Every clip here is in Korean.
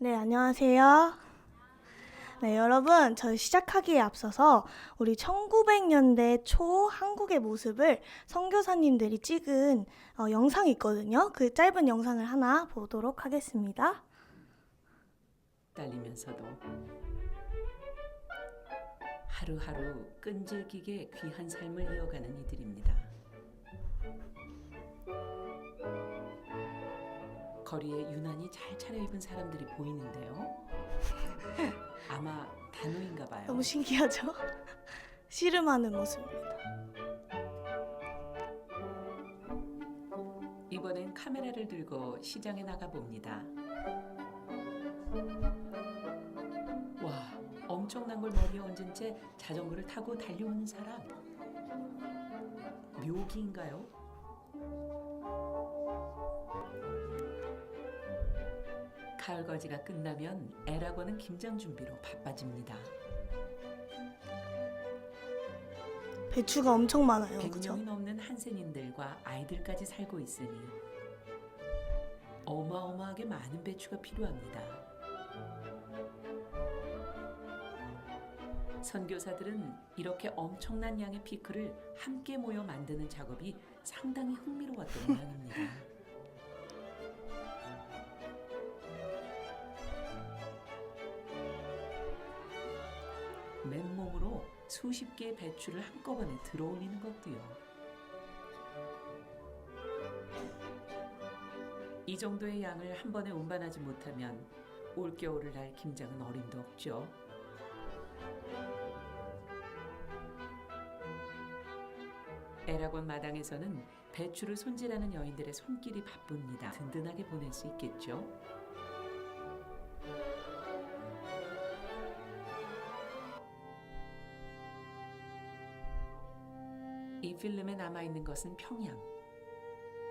네, 안녕하세요. 네, 여러분, 저희 시작하기에 앞서서 우리 1900년대 초 한국의 모습을 선교사님들이 찍은 영상이 있거든요. 그 짧은 영상을 하나 보도록 하겠습니다. 딸리면서도 하루하루 끈질기게 귀한 삶을 이어가는 이들입니다. 거리에 유난히 잘 차려입은 사람들이 보이는데요. 아마 단호인가 봐요. 너무 신기하죠? 씨름하는 모습입니다. 이번엔 카메라를 들고 시장에 나가 봅니다. 와, 엄청난 걸 머리에 얹은 채 자전거를 타고 달려오는 사람. 묘기인가요? 가을거지가 끝나면 애라고는 김장 준비로 바빠집니다. 배추가 엄청 많아요. 100명이 그죠? 넘는 한센인들과 아이들까지 살고 있으니 어마어마하게 많은 배추가 필요합니다. 선교사들은 이렇게 엄청난 양의 피클을 함께 모여 만드는 작업이 상당히 흥미로웠던 모양입니다. 맨몸으로 수십 개의 배추를 한꺼번에 들어올리는 것도요. 이 정도의 양을 한 번에 운반하지 못하면 올겨울을 날 김장은 어림도 없죠. 에라곤 마당에서는 배추를 손질하는 여인들의 손길이 바쁩니다. 든든하게 보낼 수 있겠죠. 이 필름에 남아있는 것은 평양.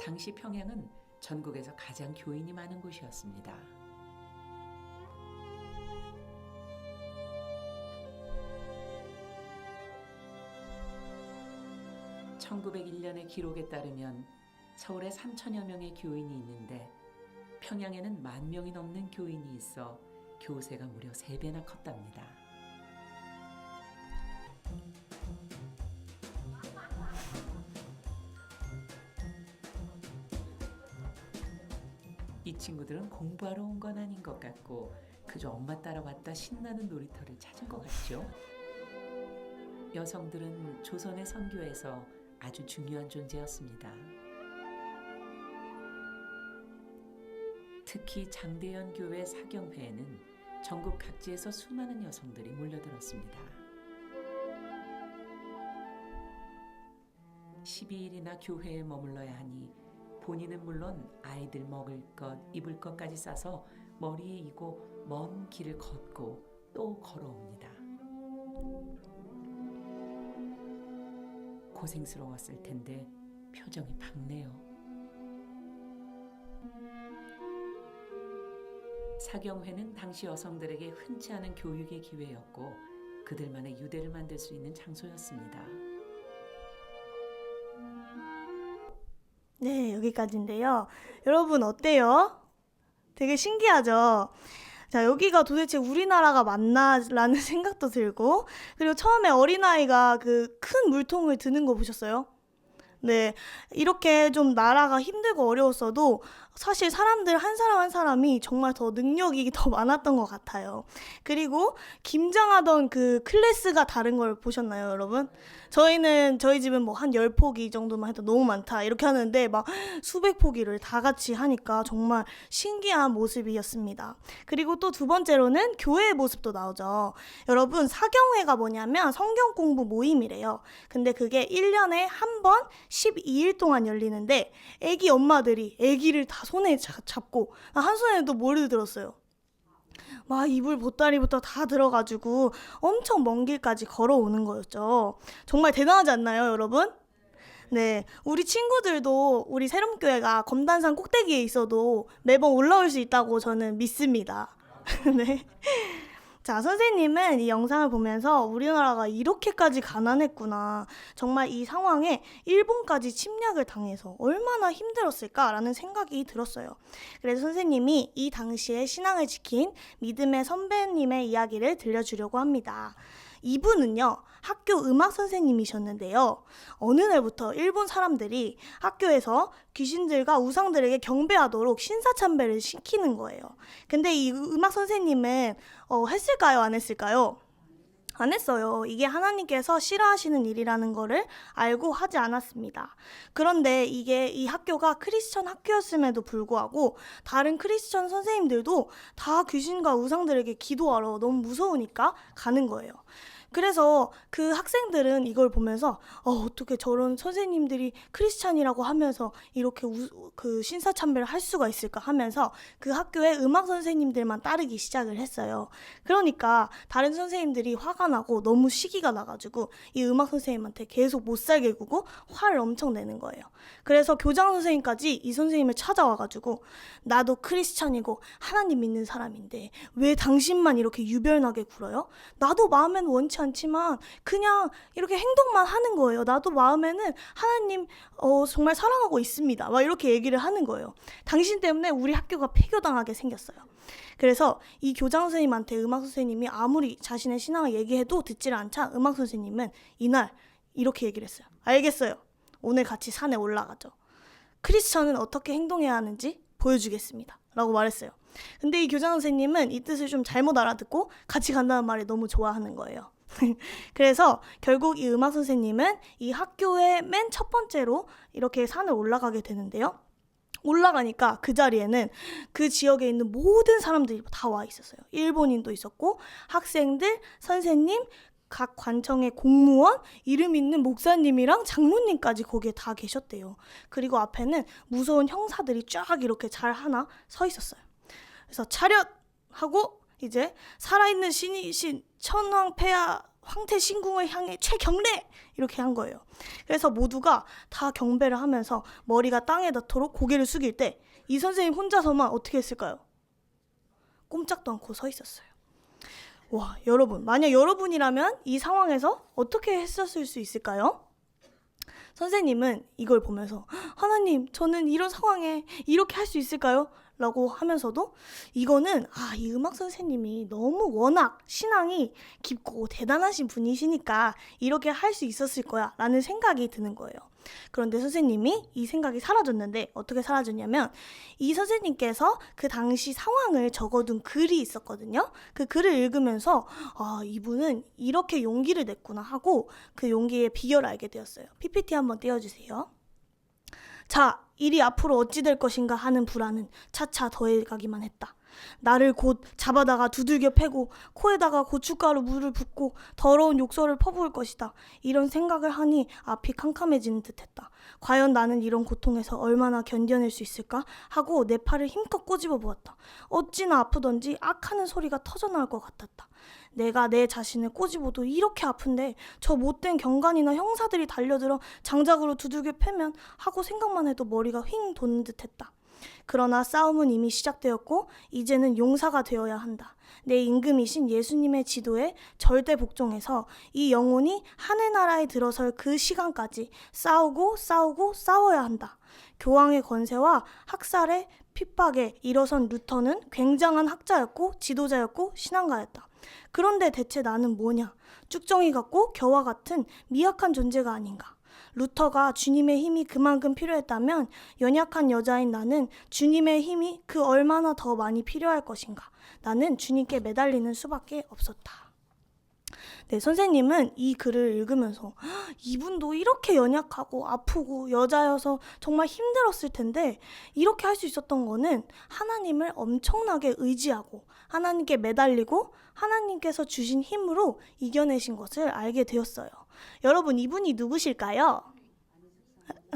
당시 평양은 전국에서 가장 교인이 많은 곳이었습니다. (1901년의) 기록에 따르면 서울에 3천여 명의 교인이 있는데 평양에는 10,000명이 넘는 교인이 있어 교세가 무려 3배나 컸답니다. 이 친구들은 공부하러 온 건 아닌 것 같고 그저 엄마 따라왔다 신나는 놀이터를 찾은 것 같죠. 여성들은 조선의 선교에서 아주 중요한 존재였습니다. 특히 장대현 교회 사경회에는 전국 각지에서 수많은 여성들이 몰려들었습니다. 12일이나 교회에 머물러야 하니 본인은 물론 아이들 먹을 것, 입을 것까지 싸서 머리에 이고 먼 길을 걷고 또 걸어옵니다. 고생스러웠을 텐데 표정이 밝네요. 사경회는 당시 여성들에게 흔치 않은 교육의 기회였고 그들만의 유대를 만들 수 있는 장소였습니다. 네, 여기까지인데요. 여러분 어때요? 되게 신기하죠? 자, 여기가 도대체 우리나라가 맞나라는 생각도 들고, 그리고 처음에 어린아이가 그 큰 물통을 드는 거 보셨어요? 네, 이렇게 좀 나라가 힘들고 어려웠어도 사실 사람들 한 사람 한 사람이 정말 더 능력이 더 많았던 것 같아요. 그리고 김장하던 그 클래스가 다른 걸 보셨나요, 여러분? 저희 집은 뭐 한 10포기 정도만 해도 너무 많다 이렇게 하는데 막 수백 포기를 다 같이 하니까 정말 신기한 모습이었습니다. 그리고 또 두 번째로는 교회의 모습도 나오죠. 여러분, 사경회가 뭐냐면 성경 공부 모임이래요. 근데 그게 1년에 한 번 12일 동안 열리는데 애기 엄마들이 애기를 다 손에 잡고 한 손에는 또 머리를 들었어요. 막 이불 보따리부터 다 들어가지고 엄청 먼 길까지 걸어오는 거였죠. 정말 대단하지 않나요, 여러분? 네, 우리 친구들도 우리 세롬교회가 검단산 꼭대기에 있어도 매번 올라올 수 있다고 저는 믿습니다. 네. 자, 선생님은 이 영상을 보면서 우리나라가 이렇게까지 가난했구나. 정말 이 상황에 일본까지 침략을 당해서 얼마나 힘들었을까라는 생각이 들었어요. 그래서 선생님이 이 당시에 신앙을 지킨 믿음의 선배님의 이야기를 들려주려고 합니다. 이분은요, 학교 음악 선생님이셨는데요. 어느 날부터 일본 사람들이 학교에서 귀신들과 우상들에게 경배하도록 신사참배를 시키는 거예요. 근데 이 음악 선생님은 했을까요? 안 했을까요? 안 했어요. 이게 하나님께서 싫어하시는 일이라는 거를 알고 하지 않았습니다. 그런데 이게 이 학교가 크리스천 학교였음에도 불구하고 다른 크리스천 선생님들도 다 귀신과 우상들에게 기도하러 너무 무서우니까 가는 거예요. 그래서 그 학생들은 이걸 보면서 어떻게 저런 선생님들이 크리스찬이라고 하면서 이렇게 그 신사참배를 할 수가 있을까 하면서 그 학교의 음악 선생님들만 따르기 시작을 했어요. 그러니까 다른 선생님들이 화가 나고 너무 시기가 나가지고 이 음악 선생님한테 계속 못 살게 구고 화를 엄청 내는 거예요. 그래서 교장 선생님까지 이 선생님을 찾아와가지고 나도 크리스찬이고 하나님 믿는 사람인데 왜 당신만 이렇게 유별나게 굴어요? 나도 마음엔 원치 않지만 그냥 이렇게 행동만 하는 거예요. 나도 마음에는 하나님 정말 사랑하고 있습니다. 막 이렇게 얘기를 하는 거예요. 당신 때문에 우리 학교가 폐교당하게 생겼어요. 그래서 이 교장 선생님한테 음악 선생님이 아무리 자신의 신앙을 얘기해도 듣지를 않자 음악 선생님은 이날 이렇게 얘기를 했어요. 알겠어요. 오늘 같이 산에 올라가죠. 크리스천은 어떻게 행동해야 하는지 보여주겠습니다. 라고 말했어요. 근데 이 교장 선생님은 이 뜻을 좀 잘못 알아듣고 같이 간다는 말을 너무 좋아하는 거예요. 그래서 결국 이 음악 선생님은 이 학교의 맨 첫 번째로 이렇게 산을 올라가게 되는데요. 올라가니까 그 자리에는 그 지역에 있는 모든 사람들이 다 와 있었어요. 일본인도 있었고 학생들, 선생님, 각 관청의 공무원, 이름 있는 목사님이랑 장로님까지 거기에 다 계셨대요. 그리고 앞에는 무서운 형사들이 쫙 이렇게 잘 하나 서 있었어요. 그래서 차렷! 하고 이제 살아있는 신이신 천황폐하 황태 신궁을 향해 최경례! 이렇게 한 거예요. 그래서 모두가 다 경배를 하면서 머리가 땅에 닿도록 고개를 숙일 때 이 선생님 혼자서만 어떻게 했을까요? 꼼짝도 않고 서 있었어요. 와, 여러분, 만약 여러분이라면 이 상황에서 어떻게 했었을 수 있을까요? 선생님은 이걸 보면서 하나님, 저는 이런 상황에 이렇게 할 수 있을까요? 라고 하면서도 이거는 이 음악 선생님이 너무 워낙 신앙이 깊고 대단하신 분이시니까 이렇게 할 수 있었을 거야 라는 생각이 드는 거예요. 그런데 선생님이 이 생각이 사라졌는데 어떻게 사라졌냐면 이 선생님께서 그 당시 상황을 적어둔 글이 있었거든요. 그 글을 읽으면서 이분은 이렇게 용기를 냈구나 하고 그 용기의 비결을 알게 되었어요. PPT 한번 띄워주세요. 자, 일이 앞으로 어찌 될 것인가 하는 불안은 차차 더해가기만 했다. 나를 곧 잡아다가 두들겨 패고 코에다가 고춧가루 물을 붓고 더러운 욕설을 퍼부을 것이다. 이런 생각을 하니 앞이 캄캄해지는 듯했다. 과연 나는 이런 고통에서 얼마나 견뎌낼 수 있을까 하고 내 팔을 힘껏 꼬집어 보았다. 어찌나 아프던지 악하는 소리가 터져나올 것 같았다. 내가 내 자신을 꼬집어도 이렇게 아픈데 저 못된 경관이나 형사들이 달려들어 장작으로 두들겨 패면 하고 생각만 해도 머리가 휙 도는 듯했다. 그러나 싸움은 이미 시작되었고 이제는 용사가 되어야 한다. 내 임금이신 예수님의 지도에 절대 복종해서 이 영혼이 하늘나라에 들어설 그 시간까지 싸우고 싸워야 한다. 교황의 권세와 학살의 핍박에 일어선 루터는 굉장한 학자였고 지도자였고 신앙가였다. 그런데 대체 나는 뭐냐? 쭉정이 같고 겨와 같은 미약한 존재가 아닌가? 루터가 주님의 힘이 그만큼 필요했다면 연약한 여자인 나는 주님의 힘이 그 얼마나 더 많이 필요할 것인가? 나는 주님께 매달리는 수밖에 없었다. 네, 선생님은 이 글을 읽으면서 이분도 이렇게 연약하고 아프고 여자여서 정말 힘들었을 텐데 이렇게 할 수 있었던 거는 하나님을 엄청나게 의지하고 하나님께 매달리고 하나님께서 주신 힘으로 이겨내신 것을 알게 되었어요. 여러분, 이분이 누구실까요?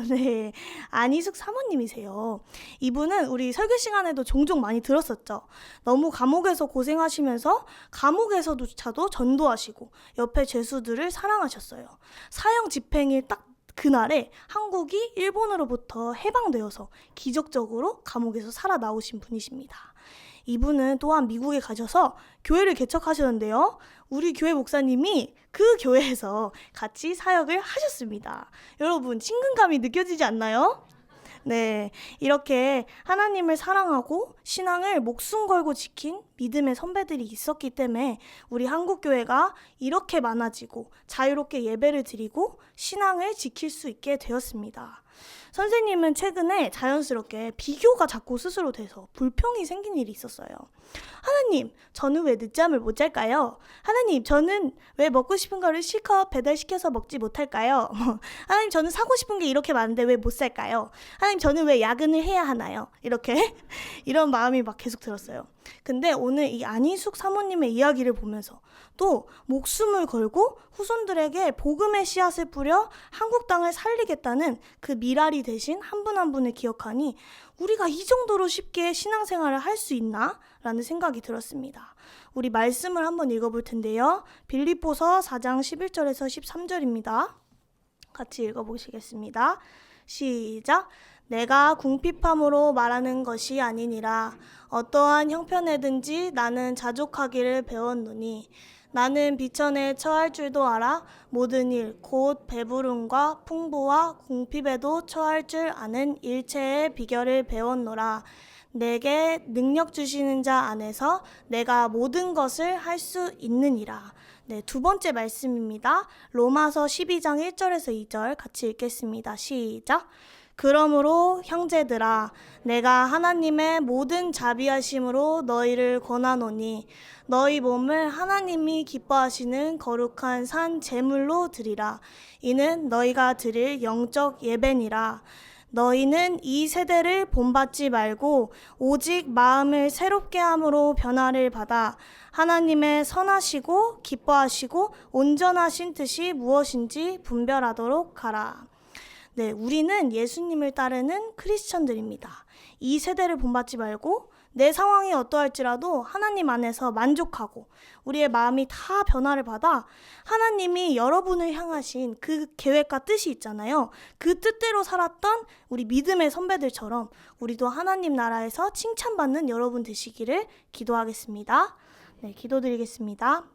네, 안희숙 사모님이세요. 이분은 우리 설교 시간에도 종종 많이 들었었죠. 너무 감옥에서 고생하시면서 감옥에서조차도 전도하시고 옆에 죄수들을 사랑하셨어요. 사형 집행일 딱 그날에 한국이 일본으로부터 해방되어서 기적적으로 감옥에서 살아나오신 분이십니다. 이분은 또한 미국에 가셔서 교회를 개척하셨는데요. 우리 교회 목사님이 그 교회에서 같이 사역을 하셨습니다. 여러분, 친근감이 느껴지지 않나요? 네, 이렇게 하나님을 사랑하고 신앙을 목숨 걸고 지킨 믿음의 선배들이 있었기 때문에 우리 한국교회가 이렇게 많아지고 자유롭게 예배를 드리고 신앙을 지킬 수 있게 되었습니다. 선생님은 최근에 자연스럽게 비교가 자꾸 스스로 돼서 불평이 생긴 일이 있었어요. 하나님, 저는 왜 늦잠을 못 잘까요? 하나님, 저는 왜 먹고 싶은 거를 실컷 배달시켜서 먹지 못할까요? 하나님, 저는 사고 싶은 게 이렇게 많은데 왜 못 살까요? 하나님, 저는 왜 야근을 해야 하나요? 이렇게 이런 마음이 막 계속 들었어요. 근데 오늘 이 안희숙 사모님의 이야기를 보면서 또 목숨을 걸고 후손들에게 복음의 씨앗을 뿌려 한국 땅을 살리겠다는 그 미랄이 되신 한 분 한 분을 기억하니 우리가 이 정도로 쉽게 신앙생활을 할 수 있나? 라는 생각이 들었습니다. 우리 말씀을 한번 읽어볼 텐데요. 빌립보서 4장 11절에서 13절입니다. 같이 읽어보시겠습니다. 시작! 내가 궁핍함으로 말하는 것이 아니니라. 어떠한 형편에든지 나는 자족하기를 배웠노니 나는 비천에 처할 줄도 알아 모든 일 곧 배부름과 풍부와 궁핍에도 처할 줄 아는 일체의 비결을 배웠노라. 내게 능력 주시는 자 안에서 내가 모든 것을 할 수 있느니라. 네, 두 번째 말씀입니다. 로마서 12장 1절에서 2절 같이 읽겠습니다. 시작! 그러므로 형제들아, 내가 하나님의 모든 자비하심으로 너희를 권하노니 너희 몸을 하나님이 기뻐하시는 거룩한 산 제물로 드리라. 이는 너희가 드릴 영적 예배니라. 너희는 이 세대를 본받지 말고 오직 마음을 새롭게 함으로 변화를 받아 하나님의 선하시고 기뻐하시고 온전하신 뜻이 무엇인지 분별하도록 하라. 네, 우리는 예수님을 따르는 크리스천들입니다. 이 세대를 본받지 말고 내 상황이 어떠할지라도 하나님 안에서 만족하고 우리의 마음이 다 변화를 받아 하나님이 여러분을 향하신 그 계획과 뜻이 있잖아요. 그 뜻대로 살았던 우리 믿음의 선배들처럼 우리도 하나님 나라에서 칭찬받는 여러분 되시기를 기도하겠습니다. 네, 기도드리겠습니다.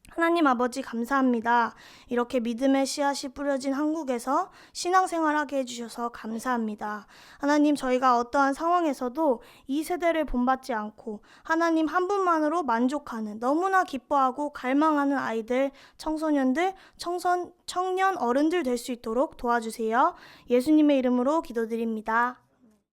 하나님 아버지 감사합니다. 이렇게 믿음의 씨앗이 뿌려진 한국에서 신앙생활하게 해주셔서 감사합니다. 하나님, 저희가 어떠한 상황에서도 이 세대를 본받지 않고 하나님 한 분만으로 만족하는 너무나 기뻐하고 갈망하는 아이들, 청소년들, 청년 어른들 될 수 있도록 도와주세요. 예수님의 이름으로 기도드립니다.